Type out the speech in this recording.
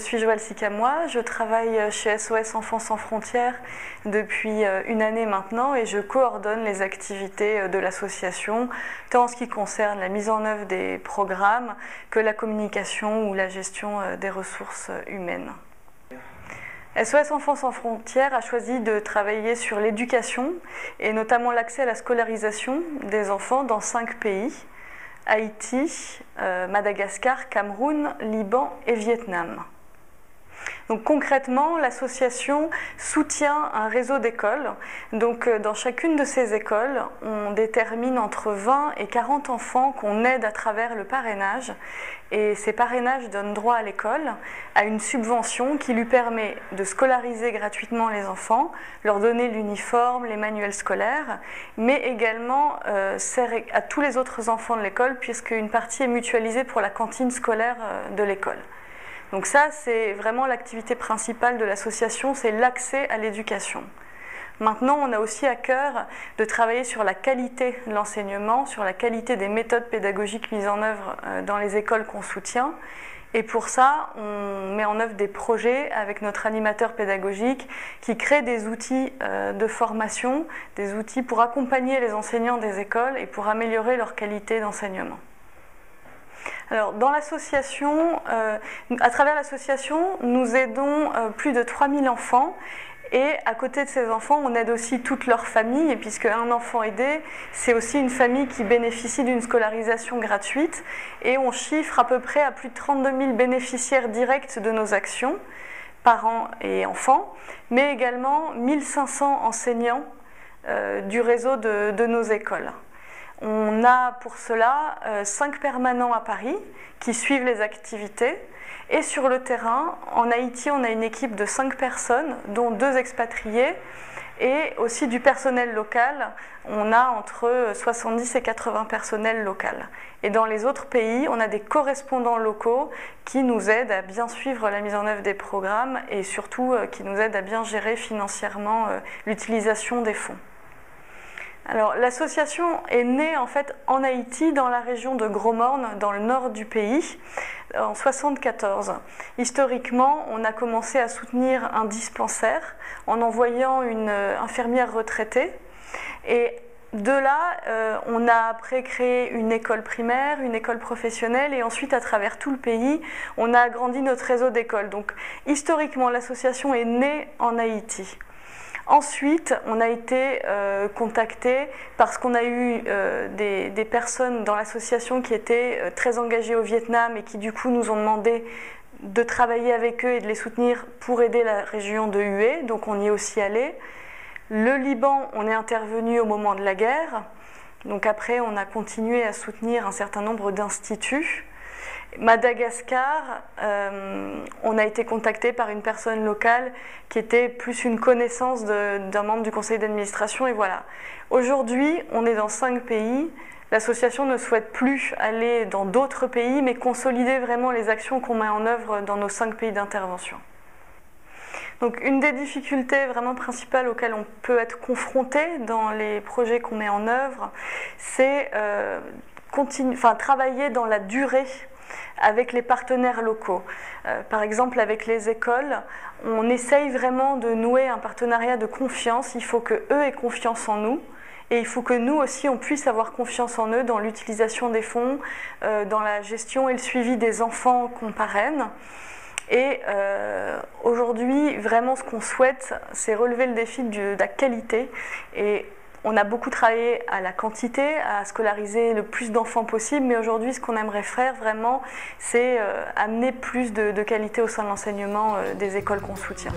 suis Joëlle Sicamois, je travaille chez SOS Enfants sans frontières depuis une année maintenant et je coordonne les activités de l'association, tant en ce qui concerne la mise en œuvre des programmes que la communication ou la gestion des ressources humaines. SOS Enfants sans frontières a choisi de travailler sur l'éducation et notamment l'accès à la scolarisation des enfants dans 5 pays. Haïti, Madagascar, Cameroun, Liban et Vietnam. Donc concrètement, l'association soutient un réseau d'écoles. Donc dans chacune de ces écoles, on détermine entre 20 et 40 enfants qu'on aide à travers le parrainage. Et ces parrainages donnent droit à l'école à une subvention qui lui permet de scolariser gratuitement les enfants, leur donner l'uniforme, les manuels scolaires, mais également sert à tous les autres enfants de l'école puisqu'une partie est mutualisée pour la cantine scolaire de l'école. Donc ça, c'est vraiment l'activité principale de l'association, c'est l'accès à l'éducation. Maintenant, on a aussi à cœur de travailler sur la qualité de l'enseignement, sur la qualité des méthodes pédagogiques mises en œuvre dans les écoles qu'on soutient. Et pour ça, on met en œuvre des projets avec notre animateur pédagogique qui crée des outils de formation, des outils pour accompagner les enseignants des écoles et pour améliorer leur qualité d'enseignement. Alors, dans l'association, à travers l'association, nous aidons plus de 3000 enfants et à côté de ces enfants, on aide aussi toute leur famille, puisque un enfant aidé, c'est aussi une famille qui bénéficie d'une scolarisation gratuite et on chiffre à peu près à plus de 32 000 bénéficiaires directs de nos actions, parents et enfants, mais également 1500 enseignants du réseau de nos écoles. On a pour cela 5 permanents à Paris qui suivent les activités. Et sur le terrain, en Haïti, on a une équipe de 5 personnes, dont 2 expatriés, et aussi du personnel local. On a entre 70 et 80 personnels locaux. Et dans les autres pays, on a des correspondants locaux qui nous aident à bien suivre la mise en œuvre des programmes et surtout qui nous aident à bien gérer financièrement l'utilisation des fonds. Alors, l'association est née en fait en Haïti, dans la région de Gros-Morne, dans le nord du pays, en 1974. Historiquement, on a commencé à soutenir un dispensaire en envoyant une infirmière retraitée. Et de là, on a après créé une école primaire, une école professionnelle et ensuite, à travers tout le pays, on a agrandi notre réseau d'écoles. Donc, historiquement, l'association est née en Haïti. Ensuite, on a été contacté parce qu'on a eu des personnes dans l'association qui étaient très engagées au Vietnam et qui du coup nous ont demandé de travailler avec eux et de les soutenir pour aider la région de Hue, donc on y est aussi allé. Le Liban, on est intervenu au moment de la guerre, donc après on a continué à soutenir un certain nombre d'instituts. Madagascar, on a été contacté par une personne locale qui était plus une connaissance d'un membre du conseil d'administration et voilà. Aujourd'hui, on est dans 5 pays. L'association ne souhaite plus aller dans d'autres pays, mais consolider vraiment les actions qu'on met en œuvre dans nos 5 pays d'intervention. Donc une des difficultés vraiment principales auxquelles on peut être confronté dans les projets qu'on met en œuvre, c'est travailler dans la durée avec les partenaires locaux. Par exemple, avec les écoles, on essaye vraiment de nouer un partenariat de confiance. Il faut qu'eux aient confiance en nous et il faut que nous aussi, on puisse avoir confiance en eux dans l'utilisation des fonds, dans la gestion et le suivi des enfants qu'on parraine. Et aujourd'hui, vraiment, ce qu'on souhaite, c'est relever le défi de la qualité. Et on a beaucoup travaillé à la quantité, à scolariser le plus d'enfants possible, mais aujourd'hui, ce qu'on aimerait faire vraiment, c'est amener plus de qualité au sein de l'enseignement des écoles qu'on soutient.